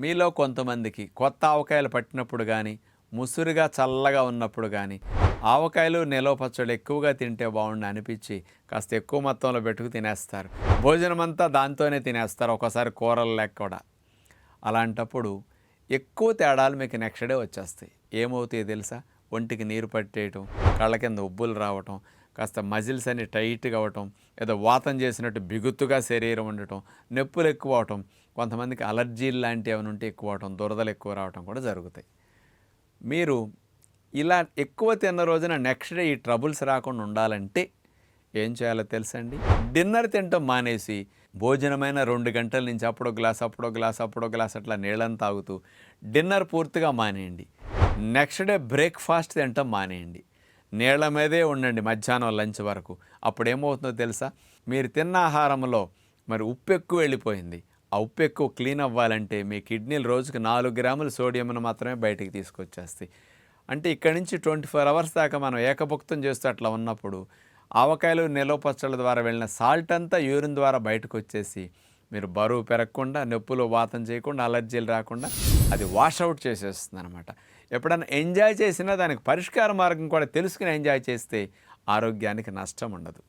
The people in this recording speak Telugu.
మీలో కొంతమందికి కొత్త ఆవకాయలు పట్టినప్పుడు కానీ, ముసురుగా చల్లగా ఉన్నప్పుడు కానీ, ఆవకాయలు నిలవ పచ్చళ్ళు ఎక్కువగా తింటే బాగుండు అనిపించి కాస్త ఎక్కువ మొత్తంలో పెట్టుకు తినేస్తారు. భోజనమంతా దాంతోనే తినేస్తారు, ఒక్కోసారి కూరలు లేక కూడా. అలాంటప్పుడు ఎక్కువ తేడాలు మీకు నెక్స్ట్ డే వచ్చేస్తాయి. ఏమవుతాయో తెలుసా? ఒంటికి నీరు పట్టేయటం, కళ్ళ కింద ఉబ్బులు రావటం, కాస్త మజిల్స్ అన్ని టైట్గా అవ్వటం, ఏదో వాతం చేసినట్టు బిగుతుగా శరీరం ఉండటం, నొప్పులు ఎక్కువ అవటం, కొంతమందికి అలర్జీలు లాంటివి ఏమైనా ఉంటే ఎక్కువ అవటం, దురదలు ఎక్కువ రావటం కూడా జరుగుతాయి. మీరు ఇలా ఎక్కువ తిన్న రోజున నెక్స్ట్ డే ఈ ట్రబుల్స్ రాకుండా ఉండాలంటే ఏం చేయాలో తెలుసండి? డిన్నర్ తినటం మానేసి భోజనమైన 2 గంటల నుంచి అప్పుడో గ్లాస్ అప్పుడో గ్లాస్ అప్పుడో గ్లాస్ అట్లా నీళ్ళని తాగుతూ డిన్నర్ పూర్తిగా మానేయండి. నెక్స్ట్ డే బ్రేక్ఫాస్ట్ తినటం మానేయండి. నీళ్ల మీదే ఉండండి మధ్యాహ్నం లంచ్ వరకు. అప్పుడు ఏమవుతుందో తెలుసా? మీరు తిన్న ఆహారంలో మరి ఉప్పు ఎక్కువ వెళ్ళిపోయింది. ఆ ఉప్పు ఎక్కువ క్లీన్ అవ్వాలంటే మీ కిడ్నీలు రోజుకి 4 గ్రాముల సోడియంను మాత్రమే బయటికి తీసుకొచ్చేస్తాయి. అంటే ఇక్కడి నుంచి 24 అవర్స్ దాకా మనం ఏకభుక్తం చేస్తూ అట్లా ఉన్నప్పుడు ఆవకాయలు నిలవ పచ్చళ్ళ ద్వారా వెళ్ళిన సాల్ట్ అంతా యూరిన్ ద్వారా బయటకు వచ్చేసి మీరు బరువు పెరగకుండా, నొప్పులు వాతం చేయకుండా, అలర్జీలు రాకుండా అది వాషౌట్ చేసేస్తుంది అనమాట. ఎప్పుడైనా ఎంజాయ్ చేసినా దానికి పరిష్కార మార్గం కూడా తెలుసుకుని ఎంజాయ్ చేస్తే ఆరోగ్యానికి నష్టం ఉండదు.